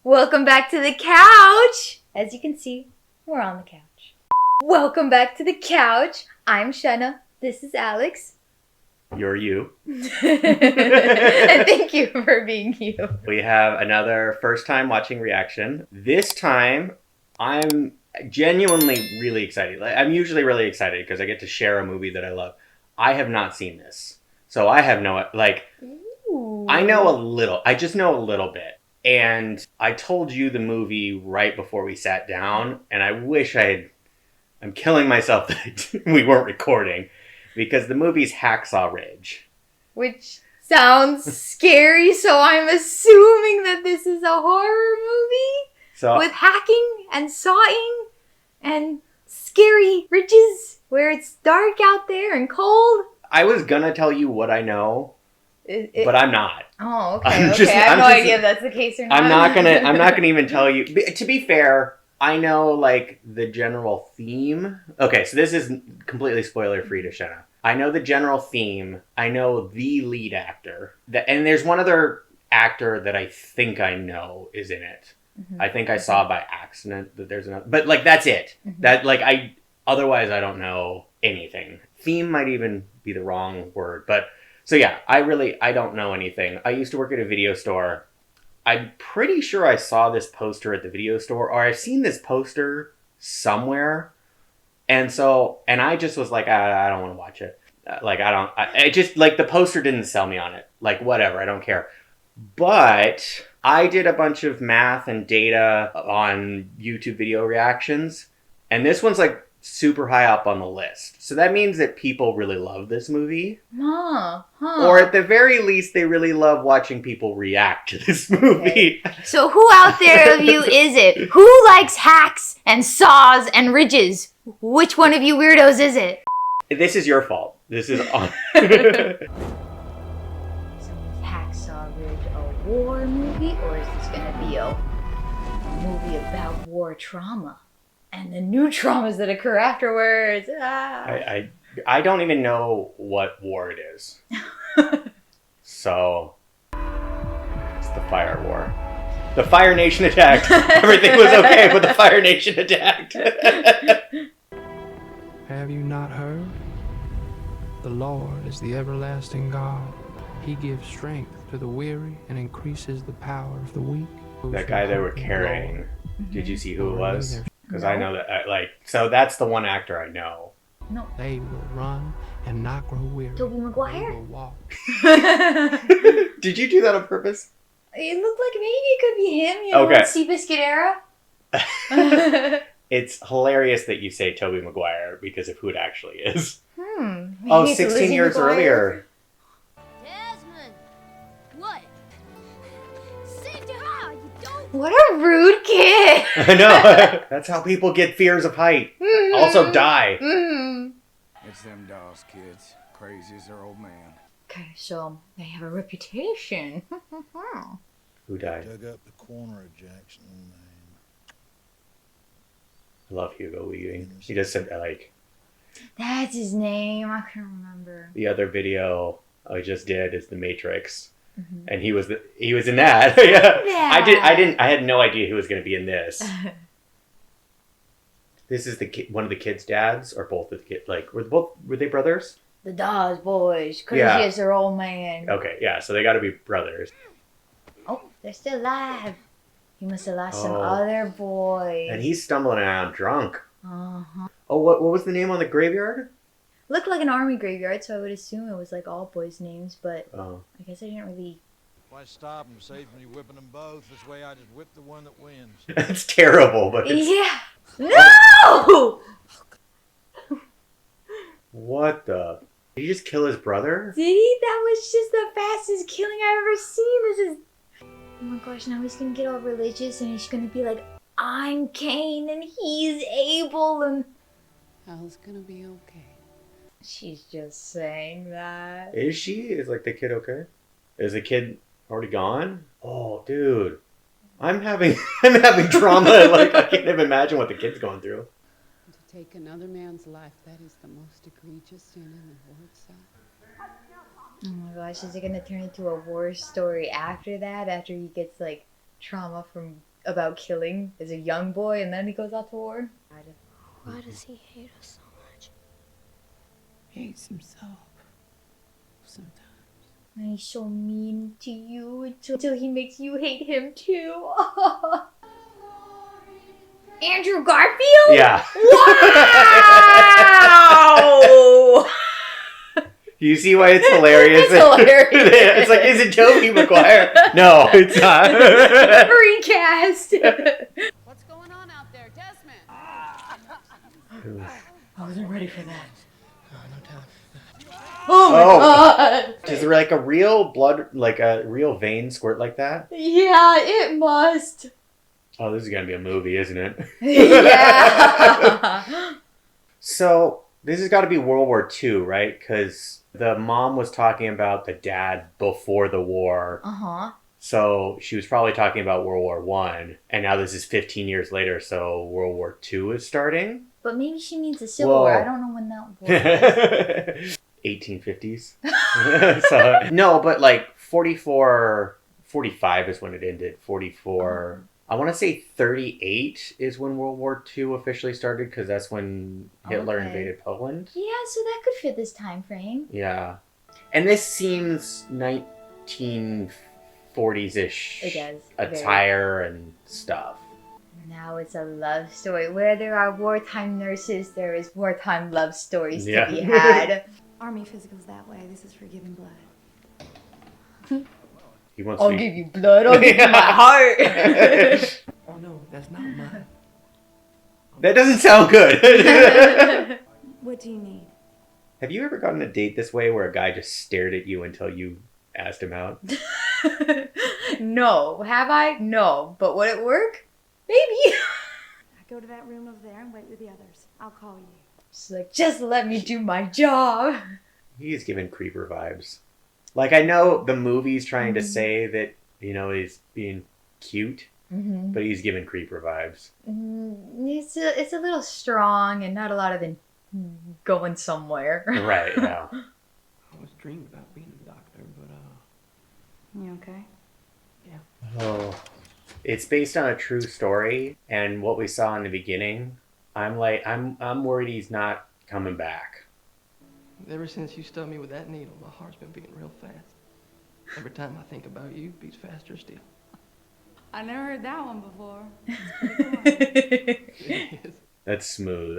Welcome back to the couch. As you can see, we're on the couch. Welcome back to the couch. I'm Shenna. This is Alex. You're you. And thank you for being you. We have another first time watching reaction. This time, I'm genuinely really excited. I'm usually really excited because I get to share a movie that I love. I have not seen this. So I have no, Ooh. I know a little. I just know a little bit. And I told you the movie right before we sat down, and I wish I'm killing myself that we weren't recording, because the movie's Hacksaw Ridge. Which sounds scary, so I'm assuming that this is a horror movie with hacking and sawing and scary ridges where it's dark out there and cold. I was gonna tell you what I know, but I'm not. Oh, okay. I have no idea if that's the case or not. I'm not gonna even tell you. To be fair, I know like the general theme. Okay, so this is completely spoiler free to Shenna. I know the general theme. I know the lead actor. And there's one other actor that I think I know is in it. Mm-hmm. I think I saw by accident that there's another. But like that's it. Mm-hmm. Otherwise I don't know anything. Theme might even be the wrong word, but. So yeah, I don't know anything. I used to work at a video store. I'm pretty sure I saw this poster at the video store, or I've seen this poster somewhere. And I just was like, I don't want to watch it. The poster didn't sell me on it. Like, whatever, I don't care. But I did a bunch of math and data on YouTube video reactions. And this one's like super high up on the list. So that means that people really love this movie. Or at the very least, they really love watching people react to this movie. Okay. So who out there of you is it? Who likes hacks and saws and ridges? Which one of you weirdos is it? This is your fault. This is on. So is Hacksaw Ridge a war movie, or is this going to be a movie about war trauma? And the new traumas that occur afterwards. I don't even know what war it is. So, it's the Fire War. The Fire Nation attacked. Everything was okay, but the Fire Nation attacked. Have you not heard? The Lord is the everlasting God. He gives strength to the weary and increases the power of the weak. That guy they were carrying. Did you see who it was? Because I know that, so that's the one actor I know. No. They will run and not grow weary. Tobey Maguire? They will walk. Did you do that on purpose? It looked like maybe it could be him, okay. Seabiscuit era. It's hilarious that you say Tobey Maguire because of who it actually is. 16 years earlier. Desmond! What? Safety high, you don't... What a rude kid! I know. That's how people get fears of height. Mm-hmm. Also die. Mm-hmm. It's them Doss kids. Crazy as their old man. Okay, so they have a reputation. Who died? Dug up the corner of Jackson and I love Hugo Weaving. He just said That's his name. I can't remember. The other video I just did is The Matrix. Mm-hmm. And he was in that. Yeah. I had no idea he was going to be in this. This is one of the kids' dads, or both of the kids. Were they brothers? The Doss boys, crazy as their old man. Okay, yeah, so they got to be brothers. Oh, they're still alive. He must have lost some other boys. And he's stumbling around drunk. Uh-huh. Oh, what was the name on the graveyard? Looked like an army graveyard, so I would assume it was like all boys' names, but I guess I didn't really... Why stop them? Save me whipping them both. This way I just whip the one that wins. That's terrible, but it's... Yeah. No! What the... Did he just kill his brother? Did he? That was just the fastest killing I've ever seen. This is... Oh my gosh, now he's gonna get all religious and he's gonna be like, I'm Cain and he's Abel and... All's gonna be okay. She's just saying that. Is she? Is the kid okay? Is the kid already gone? Oh, dude. I'm having trauma. I can't even imagine what the kid's going through. To take another man's life, that is the most egregious sin in the Lord's sight. Oh my gosh, is it gonna turn into a war story after that? After he gets trauma from about killing as a young boy, and then he goes out to war. Why does he hate us so much? He hates himself. Sometimes. And he's so mean to you until he makes you hate him too. Andrew Garfield? Yeah. Wow! You see why it's hilarious? It's hilarious. It's like, is it Tobey Maguire? No, it's not. Recast. What's going on out there, Desmond? I wasn't ready for that. No time. Oh my god! Is there like a real blood, like a real vein squirt like that? Yeah, it must. Oh, this is gonna be a movie, isn't it? Yeah. So, this has got to be World War II, right? Because the mom was talking about the dad before the war. Uh-huh. So, she was probably talking about World War I. And now this is 15 years later, so World War II is starting? But maybe she means the Civil War. I don't know when that was. 1850s. So, no, but like 44, 45 is when it ended. 44... I want to say 38 is when World War II officially started, because that's when Hitler invaded Poland. Yeah, so that could fit this time frame. Yeah. And this seems 1940s-ish It does. attire and stuff. Now it's a love story. Where there are wartime nurses, there is wartime love stories to be had. Army physicals that way. This is for giving blood. He wants I'll to give you blood. I'll give you my heart. Oh no, that's not mine. That doesn't sound good. What do you need? Have you ever gotten a date this way where a guy just stared at you until you asked him out? No. Have I? No. But would it work? Maybe. I go to that room over there and wait with the others. I'll call you. She's like, just let me do my job. He's giving creeper vibes. Like, I know the movie's trying to say that, you know, he's being cute, but he's giving creeper vibes. It's a little strong and not a lot of going somewhere. Right, yeah. I was dreaming about being a doctor, but You okay? yeah. Oh. It's based on a true story, and what we saw in the beginning, I'm worried he's not coming back. Ever since you stubbed me with that needle, my heart's been beating real fast. Every time I think about you, it beats faster still. I never heard that one before. It is. That's smooth.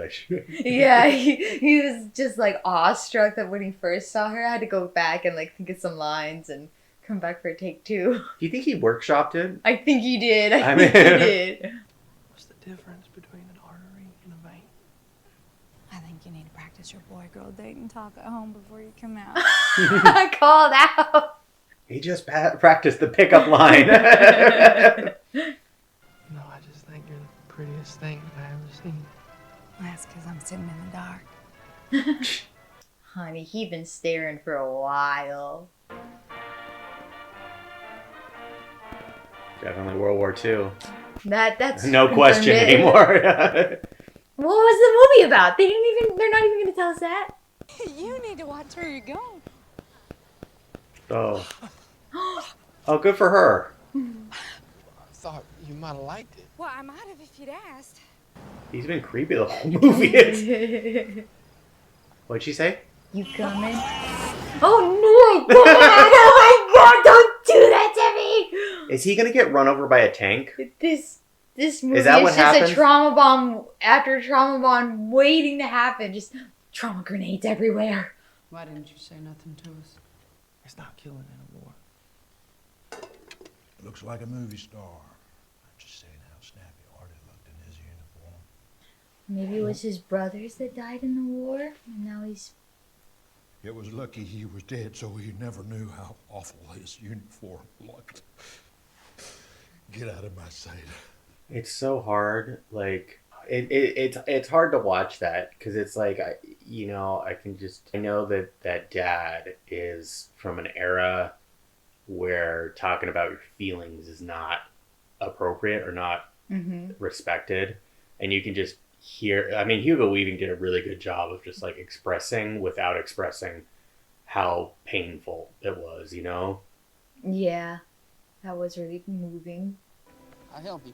Yeah, he was just like awestruck that when he first saw her, I had to go back and like think of some lines and come back for take 2. Do you think he workshopped it? I think he did. I think mean- he did. What's the difference between an artery and a vein? I think you need to practice your boy-girl date and talk at home before you come out. I called out. He just practiced the pickup line. No, I just think you're the prettiest thing that I ever seen. That's because I'm sitting in the dark. Honey, he been staring for a while. Definitely World War II. That's No question confirmed. anymore. What was the movie about? They're not even gonna tell us that. You need to watch where you're going. Oh. Oh, good for her. I thought you might have liked it. Well, I might have if you'd asked. He's been creepy the whole movie. What'd she say? You coming? Oh no! Oh my god! Don't do that to me! Is he gonna get run over by a tank? This movie is that what just happens? a trauma bomb after trauma bomb waiting to happen. Just trauma grenades everywhere. Why didn't you say nothing to us? It's not killing in a war. Looks like a movie star. I'm just saying how snappy-hearted looked in his uniform. Maybe it was his brothers that died in the war, and now he's... It was lucky he was dead, so he never knew how awful his uniform looked. Get out of my sight. It's so hard. Like, it's hard to watch that because it's like, I know that dad is from an era where talking about your feelings is not appropriate or not respected, and you can just hear. I mean, Hugo Weaving did a really good job of just like expressing without expressing how painful it was. You know? Yeah, that was really moving. I'll help you.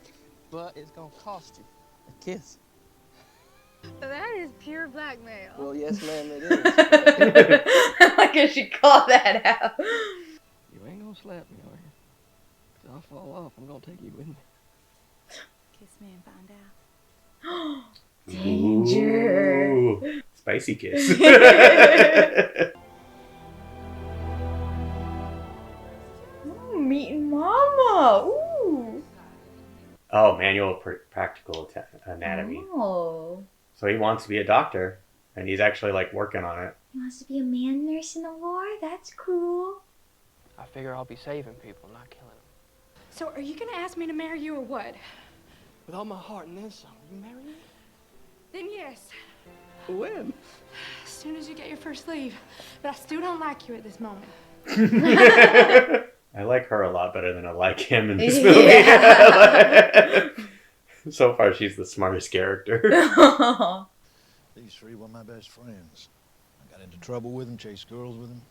But it's gonna cost you a kiss. That is pure blackmail. Well, yes, ma'am, it is. I guess you call that out. You ain't gonna slap me, are you? 'Cause I'll fall off. I'm gonna take you with me. Kiss me and find out. Danger. Ooh, spicy kiss. Ooh, meeting mama. Ooh. Oh, manual practical anatomy. Oh. So he wants to be a doctor, and he's actually like working on it. He wants to be a man nurse in the war? That's cool. I figure I'll be saving people, not killing them. So are you gonna ask me to marry you or what? With all my heart and then some. You marry me? Then yes. When? As soon as you get your first leave. But I still don't like you at this moment. I like her a lot better than I like him in this movie. Yeah. So far, she's the smartest character. These three were my best friends. I got into trouble with them, chased girls with them.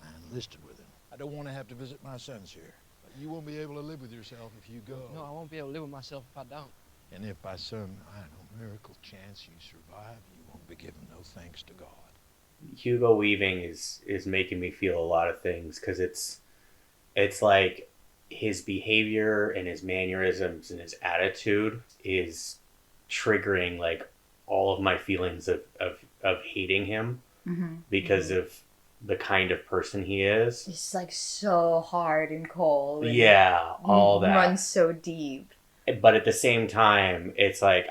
I enlisted with them. I don't want to have to visit my sons here. But you won't be able to live with yourself if you go. No, I won't be able to live with myself if I don't. And if by some, I don't know, miracle chance you survive, you won't be given no thanks to God. Hugo Weaving is making me feel a lot of things, because it's like his behavior and his mannerisms and his attitude is triggering like all of my feelings of hating him because of the kind of person he is. It's like so hard and cold. And yeah, all that. Runs so deep. But at the same time, it's like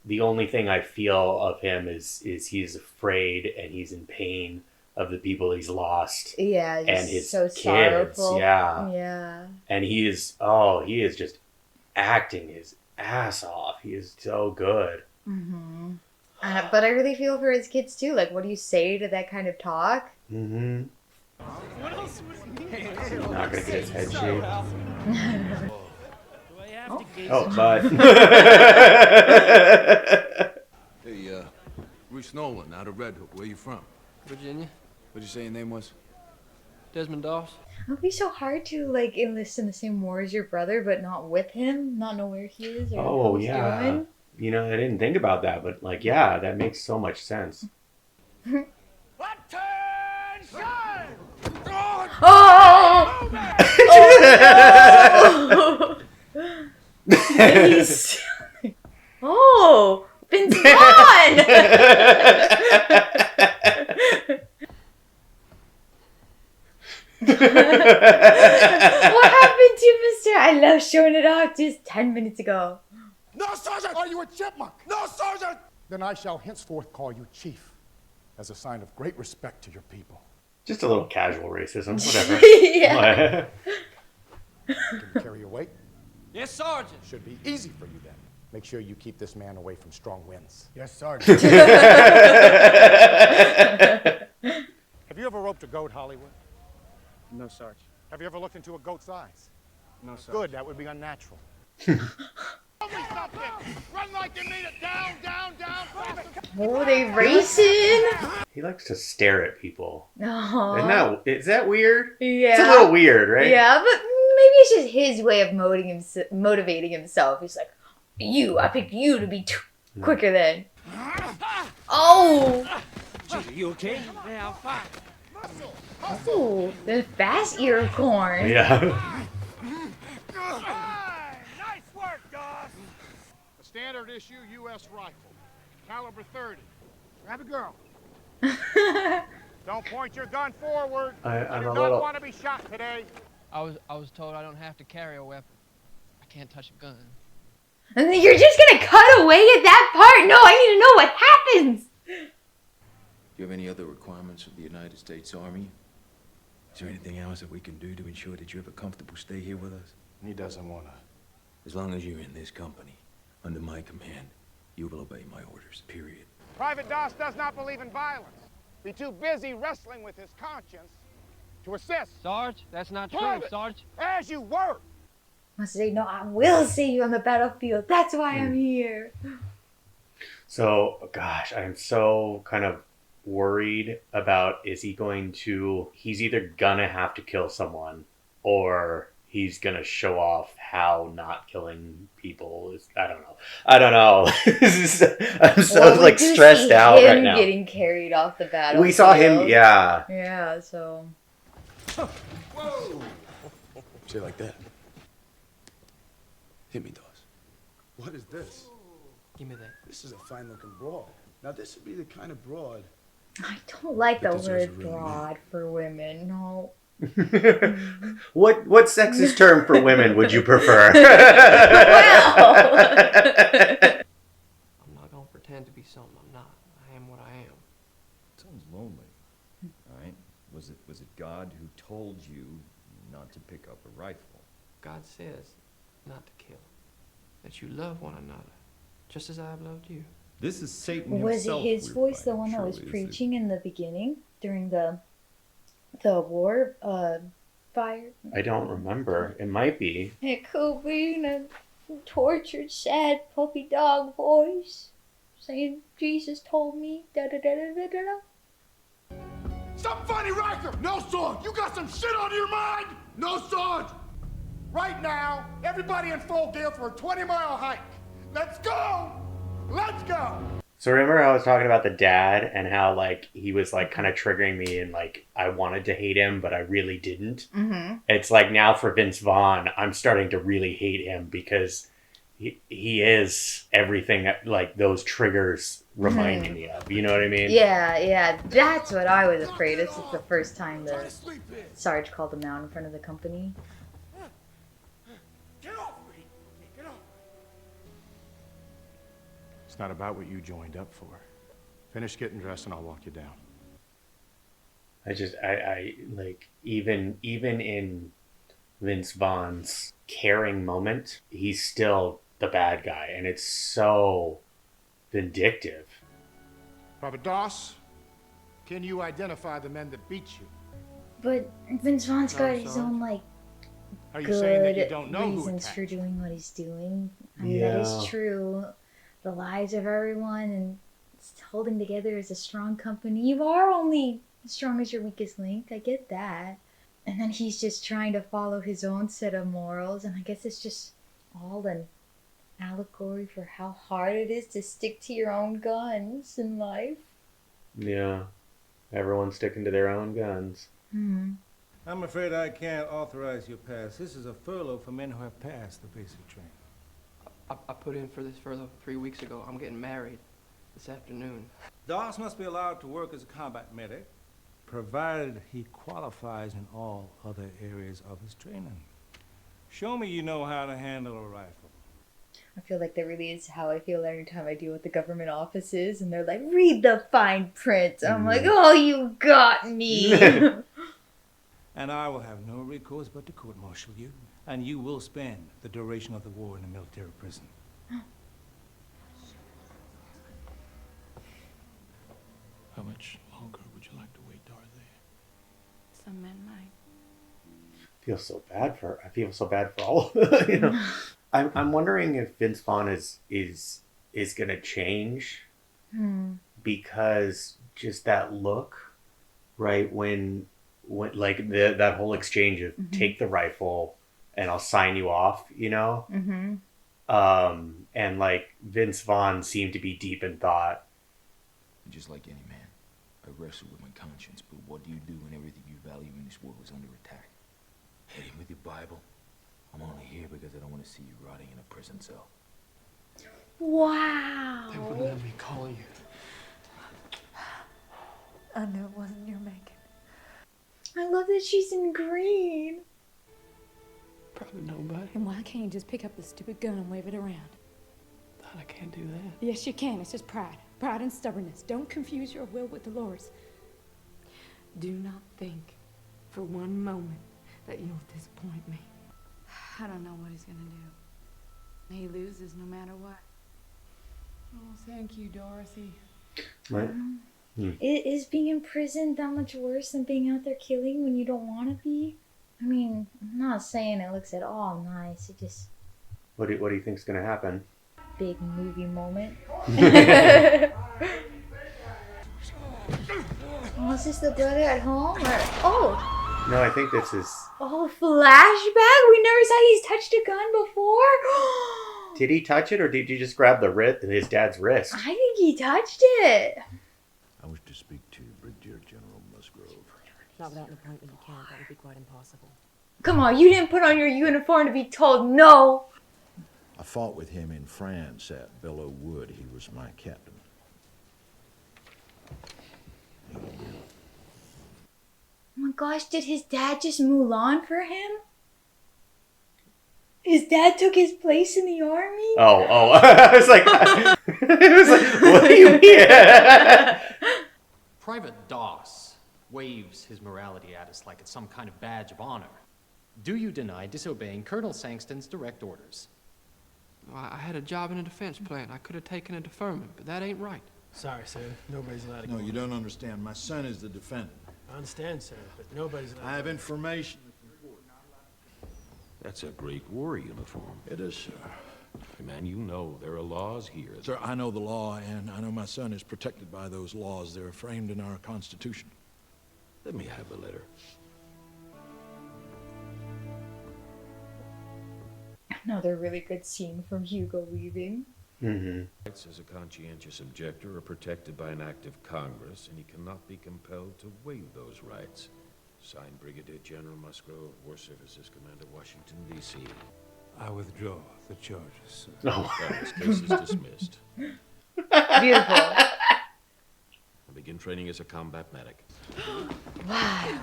the only thing I feel of him is he's afraid and he's in pain of the people he's lost. Yeah, and his so kids. sorrowful. Yeah. Yeah. And he is just acting his ass off. He is so good. Mm-hmm. But I really feel for his kids too. Like, what do you say to that kind of talk? Mm-hmm. What else would it mean? He's not gonna get his head shaved. Oh, but Hey, Bruce Nolan out of Red Hook. Where you from? Virginia. What'd you say your name was? Desmond Doss. It would be so hard to like enlist in the same war as your brother, but not with him, not know where he is or what he's doing. You know, I didn't think about that, but like, yeah, that makes so much sense. Oh! He's... Oh! Vince Vaughn! What happened to Mr. I love showing it off just 10 minutes ago. No, Sergeant! Are you a chipmunk? No, Sergeant! Then I shall henceforth call you Chief, as a sign of great respect to your people. Just a little casual racism, whatever. Yeah. Can you carry your weight? Yes, Sergeant. Should be easy for you then. Make sure you keep this man away from strong winds. Yes, Sergeant. Have you ever roped a goat, Hollywood? No, Sarge. Have you ever looked into a goat's eyes? No, Sarge. Good, that would be unnatural. Run like you mean it! Down, down, down! Oh, they racing? He likes to stare at people. Aww. Is that weird? Yeah. It's a little weird, right? Yeah, but maybe it's just his way of motivating himself. He's like, I picked you to be quicker than. Oh! Are you okay? Yeah, I'm fine. Oh, the fast ear corn. Yeah. Nice work, Doss! A standard issue U.S. rifle, caliber 30. Grab a girl. Don't point your gun forward. I do not want to be shot today. I was told I don't have to carry a weapon. I can't touch a gun. And then you're just gonna cut away at that part? No, I need to know what happens. Do you have any other requirements of the United States Army? Is there anything else that we can do to ensure that you have a comfortable stay here with us? He doesn't want to. As long as you're in this company, under my command, you will obey my orders, period. Private Doss does not believe in violence. Be too busy wrestling with his conscience to assist. Sarge, that's not true, Private, Sarge. as you were. Must say, no, I will see you on the battlefield. That's why I'm here. So, gosh, I'm so kind of worried about, he's either gonna have to kill someone or he's gonna show off how not killing people is. I don't know. I'm so like stressed out right now. Getting carried off the battlefield. We saw him, yeah. Yeah, so. Whoa! Shit like that. Hit me, Doss. What is this? Give me that. This is a fine-looking broad. Now, this would be the kind of broad... I don't like the word broad for women, no. What sexist term for women would you prefer? Well. I'm not gonna pretend to be something I'm not. I am what I am. Sounds lonely. All right. Was it God who told you not to pick up a rifle? God says not to kill. That you love one another, just as I've loved you. This is Satan was himself. Was it his voice, the one that was preaching in the beginning during the war fire? I don't remember. It might be. It could be in a tortured, sad puppy dog voice saying, "Jesus told me." Da da da da da da. Stop fighting, Riker! No sword! You got some shit on your mind! No sword! Right now, everybody in full gear for a 20-mile hike. Let's go! Let's go! So remember I was talking about the dad and how like he was like kind of triggering me and like I wanted to hate him but I really didn't. Mm-hmm. It's like now for Vince Vaughn, I'm starting to really hate him because he is everything that like those triggers reminded me of. You know what I mean? Yeah. That's what I was afraid of. This is the first time the Sarge called him out in front of the company. It's not about what you joined up for. Finish getting dressed and I'll walk you down. I like even in Vince Vaughn's caring moment, he's still the bad guy and it's so vindictive. Private Doss, can you identify the men that beat you? But Vince Vaughn's got his own like Are you saying that you don't know reasons for doing what he's doing. I mean, that is true. The lives of everyone and holding together as a strong company. You are only as strong as your weakest link. I get that. And then he's just trying to follow his own set of morals. And I guess it's just all an allegory for how hard it is to stick to your own guns in life. Yeah. Everyone's sticking to their own guns. Mm-hmm. I'm afraid I can't authorize your pass. This is a furlough for men who have passed the basic training. I put in for this furlough 3 weeks ago. I'm getting married this afternoon. Doss must be allowed to work as a combat medic, provided he qualifies in all other areas of his training. Show me you know how to handle a rifle. I feel like that really is how I feel every time I deal with the government offices, and they're like, "Read the fine print." I'm like, "Oh, you got me." And I will have no recourse but to court-martial you, and you will spend the duration of the war in a military prison. How much longer would you like to wait, Dorothy? Some men might. I feel so bad for all you know. I'm wondering if Vince Vaughn is gonna change because just that look, right, when like that whole exchange of take the rifle and I'll sign you off, you know? And like Vince Vaughn seemed to be deep in thought. Just like any man, I wrestle with my conscience, but what do you do when everything you value in this world is under attack? Heading with your Bible? I'm only here because I don't want to see you rotting in a prison cell. Wow. They wouldn't let me call you. I knew it wasn't your making. I love that she's in green. Probably nobody. And why can't you just pick up the stupid gun and wave it around? I can't do that. Yes, you can. It's just pride. Pride and stubbornness. Don't confuse your will with the Lord's. Do not think for one moment that you'll disappoint me. I don't know what he's gonna do. He loses no matter what. Oh, thank you, Dorothy. Right. Is being in prison that much worse than being out there killing when you don't want to be? I mean, I'm not saying it looks at all nice. It just... What do you think's gonna happen? Big movie moment. Oh, is this the brother at home? Or... Oh! No, I think this is... Oh, flashback? We never saw he's touched a gun before? Did he touch it, or did you just grab his dad's wrist? I think he touched it. I wish to speak to Brigadier General Musgrove. Not without an appointment, you can't. That would be quite impossible. Come on, you didn't put on your uniform to be told no. I fought with him in France at Belleau Wood. He was my captain. Oh my gosh, did his dad just Mulan for him? His dad took his place in the army? Oh. I was like, what do you mean? Private Doss waves his morality at us like it's some kind of badge of honor. Do you deny disobeying Colonel Sangston's direct orders? Well, I had a job in a defense plant. I could have taken a deferment, but that ain't right. Sorry, sir. Nobody's allowed to go. No, you don't understand. My son is the defendant. I understand, sir, but nobody's allowed. I have information. That's a great war uniform. It is, sir. Man, you know there are laws here. Sir, I know the law, and I know my son is protected by those laws. They're framed in our Constitution. Let me have the letter. Another really good scene from Hugo Weaving. Rights as a conscientious objector are protected by an act of Congress, and he cannot be compelled to waive those rights. Signed, Brigadier General Musgrove, War Services Commander, Washington, D.C. I withdraw the charges, sir. No. This case is dismissed. Beautiful. I begin training as a combat medic. Wow.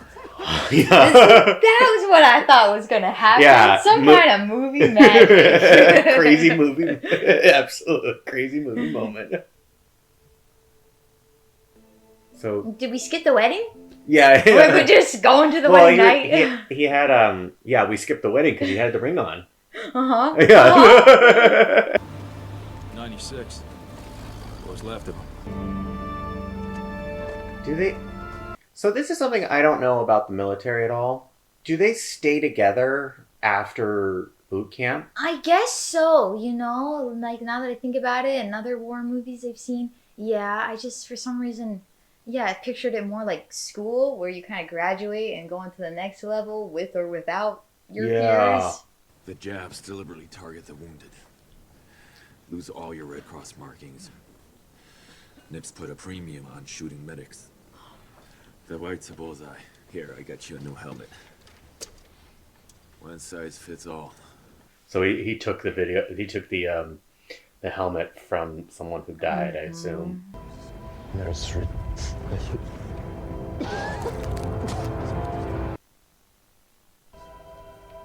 Yeah. That was what I thought was going to happen. Yeah. Some kind of movie magic. Crazy movie. Absolutely. Crazy movie moment. So. Did we skip the wedding? Yeah. Or we're just going to the wedding night? He had, yeah, we skipped the wedding because he had the ring on. Uh-huh. Yeah. Uh-huh. 96. What's left of him? Do they... So this is something I don't know about the military at all. Do they stay together after boot camp? I guess so, you know? Like, now that I think about it, and other war movies I've seen, yeah, I just, for some reason, yeah, I pictured it more like school, where you kind of graduate and go on to the next level with or without your peers. The Japs deliberately target the wounded. Lose all your Red Cross markings. Nips put a premium on shooting medics. The white's a bullseye. Here, I got you a new helmet. One size fits all. So he took the video. He took the helmet from someone who died, I assume. Nursery.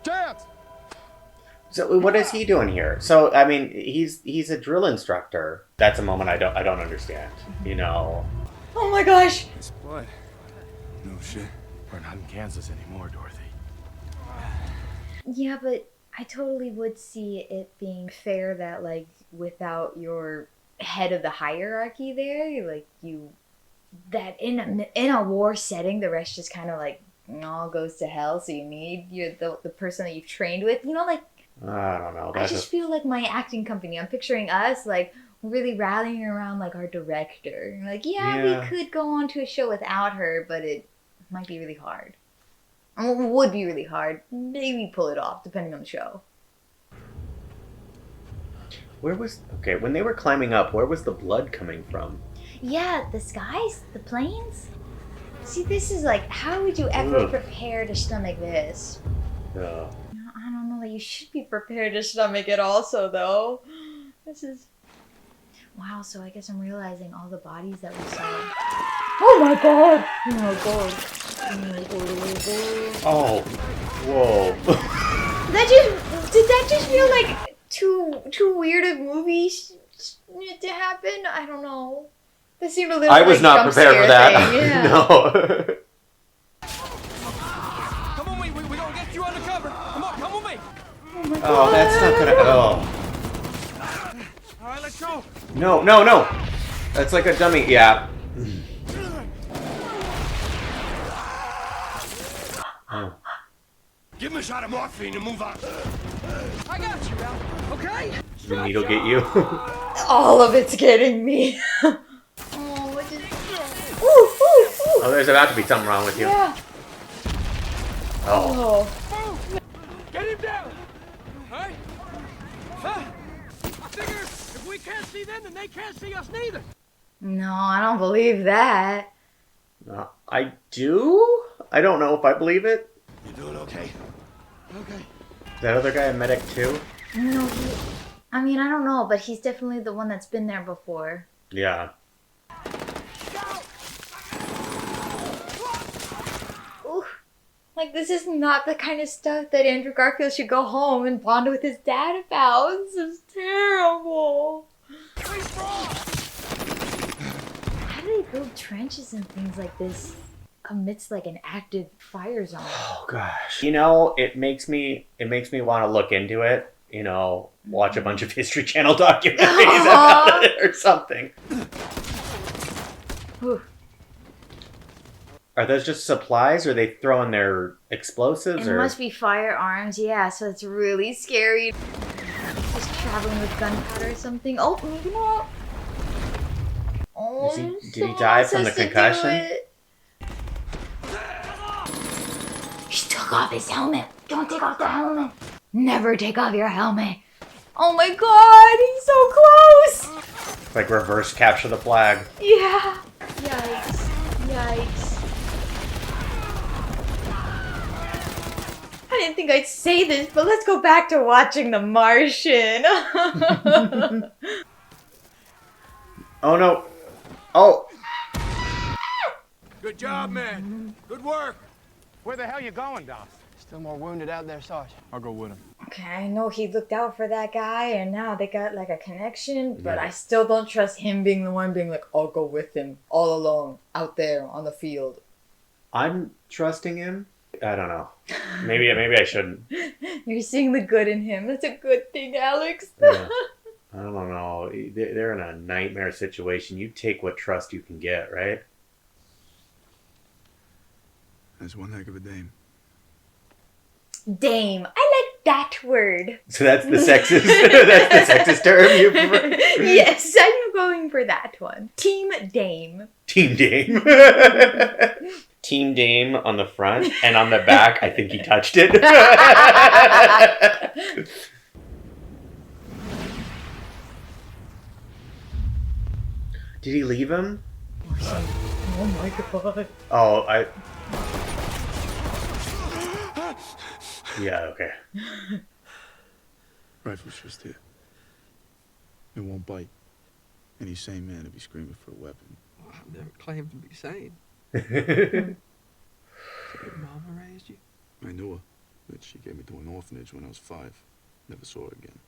Chance! So what is he doing here? So I mean, he's a drill instructor. That's a moment I don't understand. You know. Oh my gosh! It's blood. No shit. We're not in Kansas anymore, Dorothy. Yeah, but I totally would see it being fair that, like, without your head of the hierarchy there, like, that in a war setting, the rest just kind of, like, all goes to hell, so you need the person that you've trained with, you know, like, I don't know. I just feel like my acting company, I'm picturing us, like, really rallying around, like, our director. Like, yeah, we could go on to a show without her, but it might be really hard. It would be really hard. Maybe pull it off, depending on the show. When they were climbing up, where was the blood coming from? Yeah, the skies, the planes. See, this is like, how would you ever prepare to stomach this? Yeah. I don't know, like, you should be prepared to stomach it also, though. This is... Wow, so I guess I'm realizing all the bodies that we saw. Oh my god! Oh my god. Oh my god, oh my god. Oh. Whoa. Did that just feel like too weird of movies to happen? I don't know. This seemed a little I was not prepared for that. Yeah. No. Come on, we gonna get you undercover. Come on, come with me. Oh my god. Oh, that's not gonna... Oh. All right, let's go. No. That's like a dummy. Yeah. Oh. Give him a shot of morphine and move on. I got you, Ralph. Okay? Did the needle get you? All of it's getting me. Oh, what is... Ooh. Oh, there's about to be something wrong with you. Yeah. Oh. Get him down! All right? I figure if we can't see them, then they can't see us neither. No, I don't believe that. I do? I don't know if I believe it. You doing okay? Okay. Is that other guy a medic too? No, I mean, I don't know, but he's definitely the one that's been there before. Yeah. Ooh. Like, this is not the kind of stuff that Andrew Garfield should go home and bond with his dad about. This is terrible. How do they build trenches and things like this amidst like an active fire zone? Oh gosh. You know, it makes me want to look into it. You know, watch a bunch of History Channel documentaries about it or something. Whew. Are those just supplies, or are they throwing their explosives? It must be firearms, yeah, so it's really scary. Just traveling with gunpowder or something. Oh, maybe not. Oh, did he die from the concussion? He took off his helmet. Don't take off the helmet. Never take off your helmet. Oh my god, he's so close. Like reverse capture the flag. Yeah. Yikes. Yikes. I didn't think I'd say this, but let's go back to watching The Martian. Oh no. Oh. Good job, man. Good work. Where the hell you going, Doss? Still more wounded out there, Sarge. I'll go with him. Okay, I know he looked out for that guy, and now they got like a connection, but I still don't trust him being the one being like, I'll go with him all alone out there on the field. I'm trusting him. I don't know. Maybe I shouldn't. You're seeing the good in him. That's a good thing, Alex. Yeah. I don't know. They're in a nightmare situation. You take what trust you can get, right? That's one heck of a dame. Dame. I like that word. So that's the sexist. That's the sexist term you prefer? Yes, I'm going for that one. Team Dame. Team Dame. Team Dame on the front, and on the back, I think he touched it. Did he leave him? Oh my god. Oh, yeah, okay. Rifle's just here. It won't bite. Any sane man would be screaming for a weapon. Well, I've never claimed to be sane. So your mama raised you? I knew her, but she gave me to an orphanage when I was 5. Never saw her again.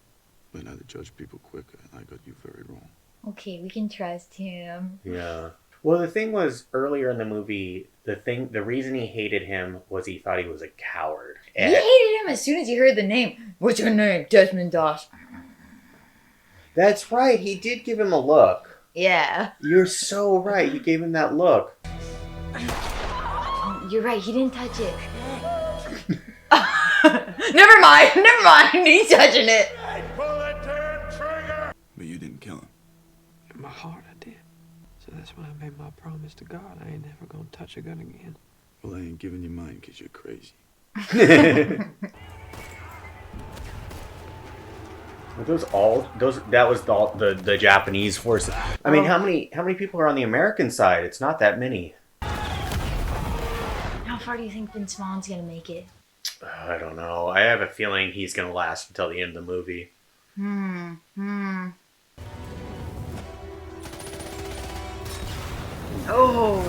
Learned how to judge people quicker, and I got you very wrong. Okay, we can trust him. Yeah. Well, the thing was, earlier in the movie, the reason he hated him was he thought he was a coward. He hated him as soon as he heard the name. What's your name? Desmond Doss. That's right. He did give him a look. Yeah. You're so right. He gave him that look. Oh, you're right. He didn't touch it. Never mind. Never mind. He's touching it. Pull that damn trigger! But you didn't kill him. In my heart, I did. So that's when I made my promise to God. I ain't never gonna touch a gun again. Well, I ain't giving you mine because you're crazy. That was all the Japanese forces. I mean, how many people are on the American side? It's not that many. How far do you think Vince Vaughn's gonna make it? I don't know. I have a feeling he's gonna last until the end of the movie. Oh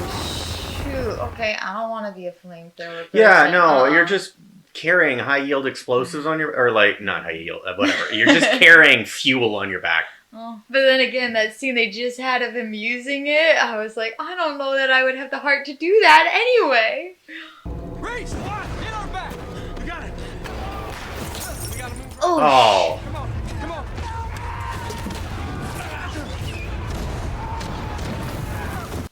shoot. Okay, I don't want to be a flamethrower person. Yeah, no, you're just carrying high yield explosives on your, or like not high yield, whatever. You're just carrying fuel on your back. Oh, but then again, that scene they just had of him using it, I was like, I don't know that I would have the heart to do that anyway. Reese, what? Get our back. You got it. We gotta move. Oh. Come on, come on.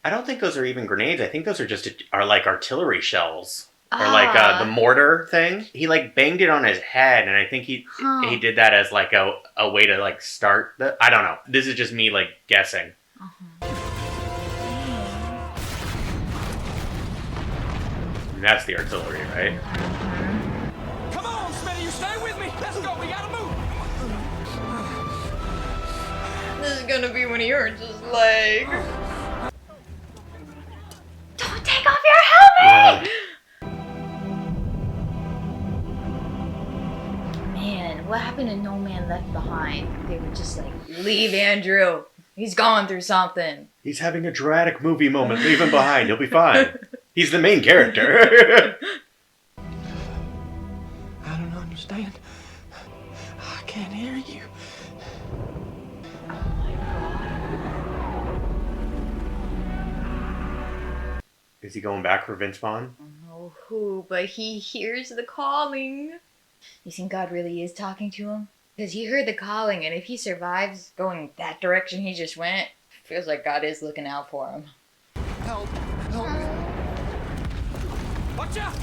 I don't think those are even grenades. I think those are like artillery shells. Or like the mortar thing. He like banged it on his head, and I think he did that as like a way to like start the. I don't know. This is just me like guessing. And that's the artillery, right? gonna be when he hurts his leg. Don't take off your helmet! Man, what happened to No Man Left Behind? They were just like, leave Andrew. He's going through something. He's having a dramatic movie moment. Leave him behind. He'll be fine. He's the main character. I don't understand. I can't hear you. Is he going back for Vince Vaughn? I don't know who, but he hears the calling. You think God really is talking to him? Because he heard the calling, and if he survives going that direction he just went, feels like God is looking out for him. Help! Help me! Watch out!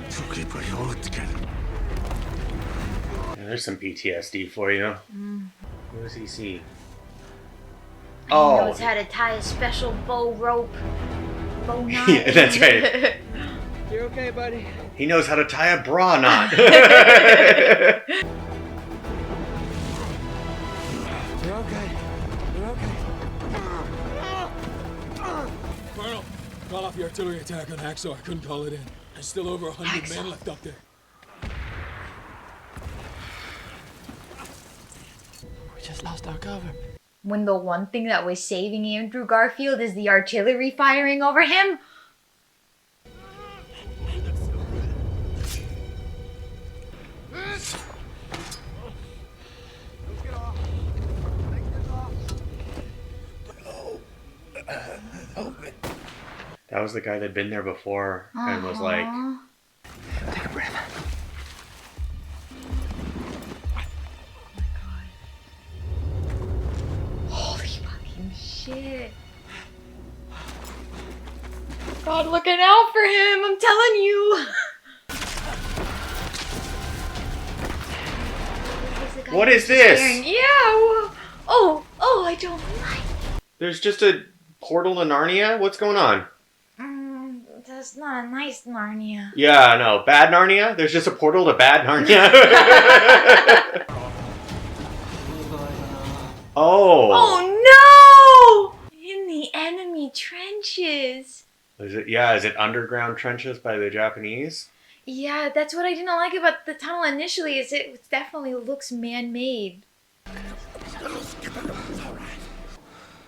It's okay, buddy. Hold it together. Yeah, there's some PTSD for you. What does he see? He knows how to tie a special bow rope. Bow knot. Yeah, that's right. You're okay, buddy? He knows how to tie a bra knot. You're okay. You're okay. Colonel, call off the artillery attack on Hacksaw. I couldn't call it in. There's still over 100 men left up there. We just lost our cover. When the one thing that was saving Andrew Garfield is the artillery firing over him? That was the guy that'd been there before and was like... Take a breath. Holy fucking shit. God looking out for him, I'm telling you. What is this? Yeah. Oh, I don't like. There's just a portal to Narnia? What's going on? That's not a nice Narnia. Yeah, no. Bad Narnia? There's just a portal to bad Narnia? Oh. Oh no! In the enemy trenches. Is it underground trenches by the Japanese? Yeah, that's what I didn't like about the tunnel initially, is it definitely looks man-made.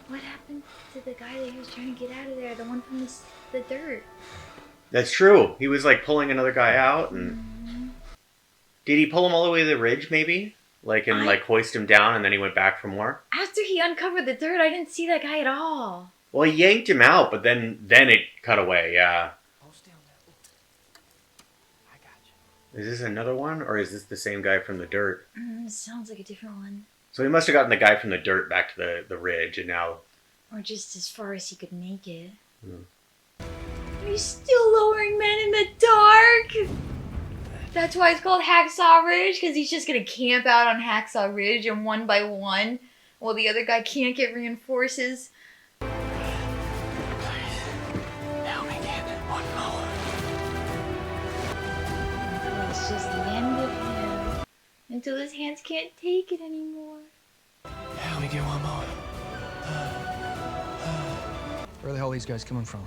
What happened to the guy that he was trying to get out of there? The one from the dirt. That's true. He was like pulling another guy out and... Did he pull him all the way to the ridge, maybe? Like hoist him down and then he went back for more? After he uncovered the dirt, I didn't see that guy at all. Well, he yanked him out, but then it cut away, yeah. Is this another one, or is this the same guy from the dirt? Sounds like a different one. So he must have gotten the guy from the dirt back to the ridge, and now... Or just as far as he could make it. Hmm. He's still lowering men in the dark! That's why it's called Hacksaw Ridge, because he's just gonna camp out on Hacksaw Ridge and one by one, while the other guy can't get reinforces. Help me get one more. It's just the end of him. Until his hands can't take it anymore. Help me get one more. Where the hell are these guys coming from?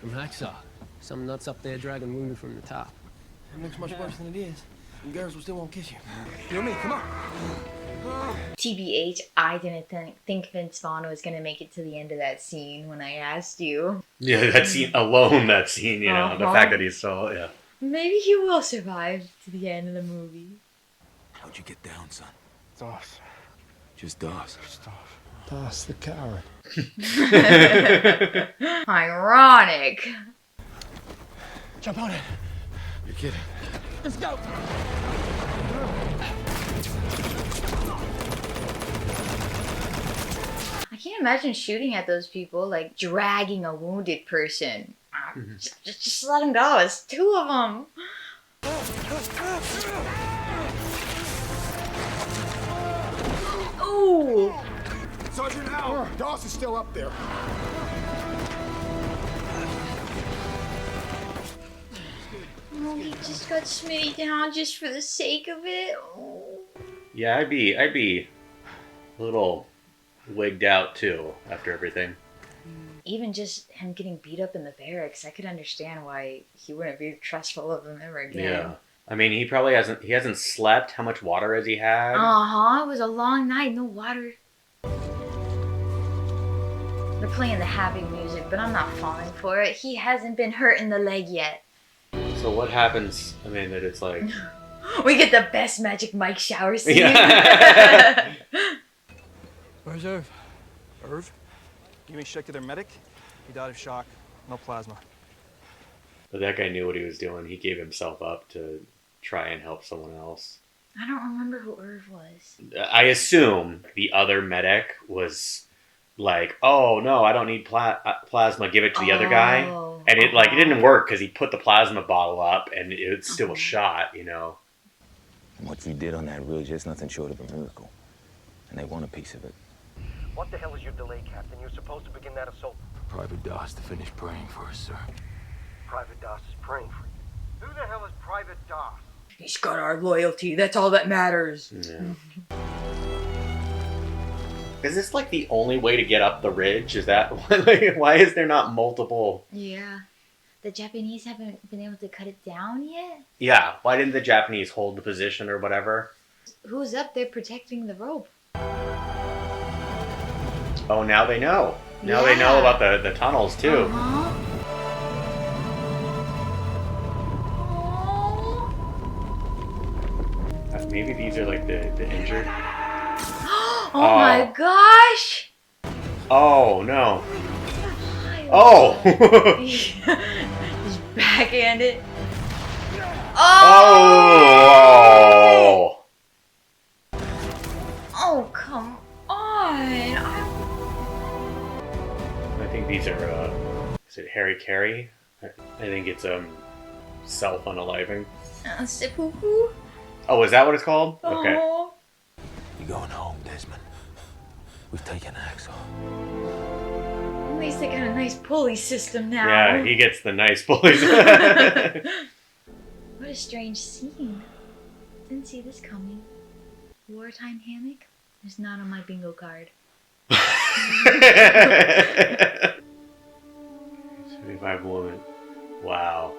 From Hacksaw. Some nuts up there dragging wounded from the top. It looks much worse than it is. And girls will still won't kiss you. You and me, come on. TBH, I didn't think Vince Vaughn was going to make it to the end of that scene when I asked you. Yeah, that scene alone, the fact that he's so, yeah. Maybe he will survive to the end of the movie. How'd you get down, son? Doss. Just Doss. Doss the coward. Ironic. Jump on it. You're kidding. Let's go. I can't imagine shooting at those people, like dragging a wounded person. Just let them go. It's two of them. Ooh. Sergeant Al, Doss is still up there. Oh, he just got Smitty down just for the sake of it. Oh. Yeah, I'd be a little wigged out too after everything. Even just him getting beat up in the barracks, I could understand why he wouldn't be trustful of him ever again. Yeah. I mean, he probably hasn't slept. How much water has he had? Uh-huh. It was a long night, no water. They're playing the happy music, but I'm not falling for it. He hasn't been hurt in the leg yet. So what happens? I mean, that it's like... We get the best Magic Mike shower scene. Yeah. Where's Irv? Irv? Give me a check to their medic. He died of shock. No plasma. But that guy knew what he was doing. He gave himself up to try and help someone else. I don't remember who Irv was. I assume the other medic was like, "Oh no, I don't need plasma. Give it to the other guy." And it didn't work because he put the plasma bottle up and it was still a shot, you know. And what you did on that ridge is nothing short of a miracle, and they want a piece of it. What the hell is your delay, Captain? You're supposed to begin that assault. Private Doss to finish praying for us, sir. Private Doss is praying for you. Who the hell is Private Doss? He's got our loyalty. That's all that matters. Yeah. Is this like the only way to get up the ridge? Is that why is there not multiple? Yeah. The Japanese haven't been able to cut it down yet? Yeah. Why didn't the Japanese hold the position or whatever? Who's up there protecting the rope? Oh, now they know. Now they know about the tunnels too. Maybe these are like the injured. Oh my gosh! Oh no. Oh! He's backhanded. Oh! Oh, come on. I think these are, is it Harry Carey? I think it's, self-unaliving. Seppuku? Oh, is that what it's called? Okay. You're going home, Desmond. We've taken Hacksaw. At least they got a nice pulley system now. Yeah, he gets the nice pulleys. What a strange scene. Didn't see this coming. Wartime hammock? It's not on my bingo card. 75 woman. Wow.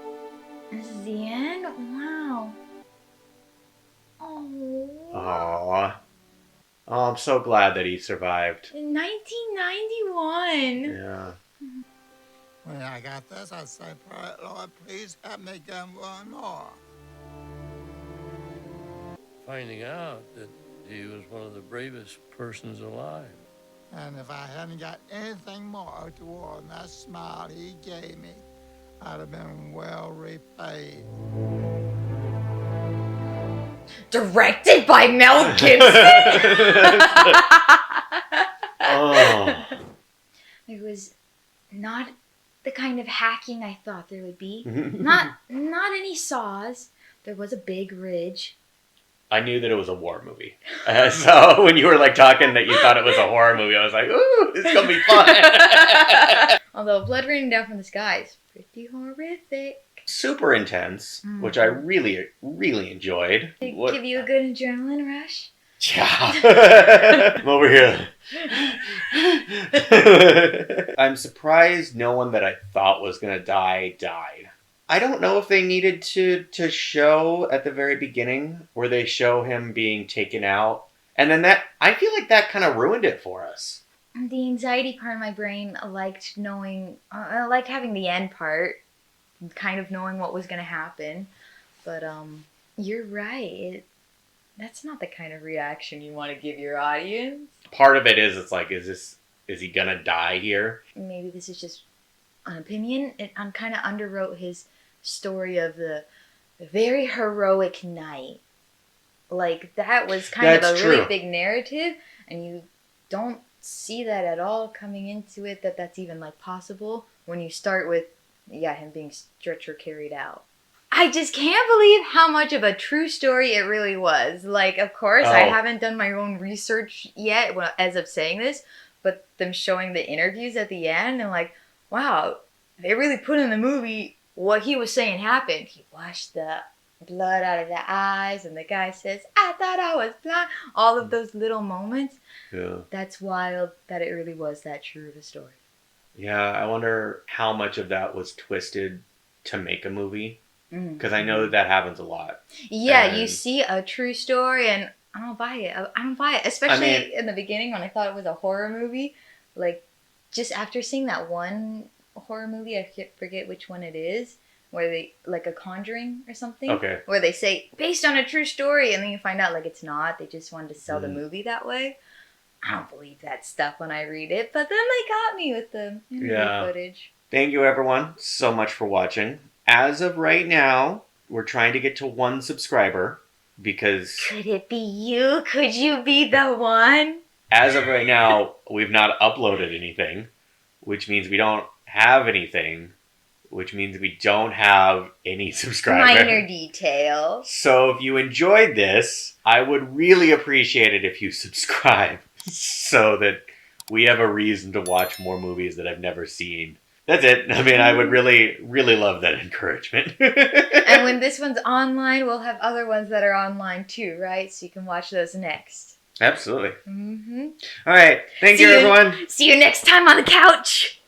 This is the end? Wow. Oh. Aww. Oh, I'm so glad that he survived. In 1991. Yeah. When I got this, I said, Lord, please help me get one more. Finding out that he was one of the bravest persons alive. And if I hadn't got anything more toward that smile he gave me, I'd have been well repaid. Directed by Mel Gibson. Oh. There was not the kind of hacking I thought there would be. Not any saws. There was a big ridge. I knew that it was a war movie. So when you were like talking that you thought it was a horror movie, I was like, ooh, this is going to be fun. Although blood raining down from the sky is pretty horrific. Super intense, which I really, really enjoyed. Did it give you a good adrenaline rush? Yeah. I'm over here. I'm surprised no one that I thought was going to die died. I don't know if they needed to show at the very beginning where they show him being taken out. And then I feel like that kind of ruined it for us. The anxiety part of my brain liked knowing, I liked having the end part, kind of knowing what was going to happen. But you're right. That's not the kind of reaction you want to give your audience. Part of it is, it's like, is he going to die here? Maybe this is just an opinion. I kind of underwrote his story of the very heroic night. Like, that was kind of a really big narrative, and you don't see that at all coming into it, that's even, like, possible when you start with, him being stretcher carried out. I just can't believe how much of a true story it really was. Like, of course, I haven't done my own research yet as of saying this, but them showing the interviews at the end and like, wow, they really put in the movie what he was saying happened. He washed the blood out of the eyes, and the guy says, I thought I was blind. All of those little moments. Yeah. That's wild that it really was that true of a story. Yeah, I wonder how much of that was twisted to make a movie. Because I know that happens a lot. Yeah, and you see a true story, and I don't buy it. I don't buy it. Especially in the beginning when I thought it was a horror movie. Like, just after seeing that one horror movie, I forget which one it is, where they, like a Conjuring or something. Okay. Where they say, based on a true story, and then you find out, like, it's not. They just wanted to sell the movie that way. I don't believe that stuff when I read it, but then they got me with the interview footage. Thank you, everyone, so much for watching. As of right now, we're trying to get to 1 subscriber because... Could it be you? Could you be the one? As of right now, we've not uploaded anything, which means we don't have anything, which means we don't have any subscribers. Minor detail. So if you enjoyed this, I would really appreciate it if you subscribe so that we have a reason to watch more movies that I've never seen. That's it. I mean, I would really, really love that encouragement. And when this one's online, we'll have other ones that are online too, right? So you can watch those next. Absolutely. Mm-hmm. All right. Thank you, everyone. See you next time on the couch.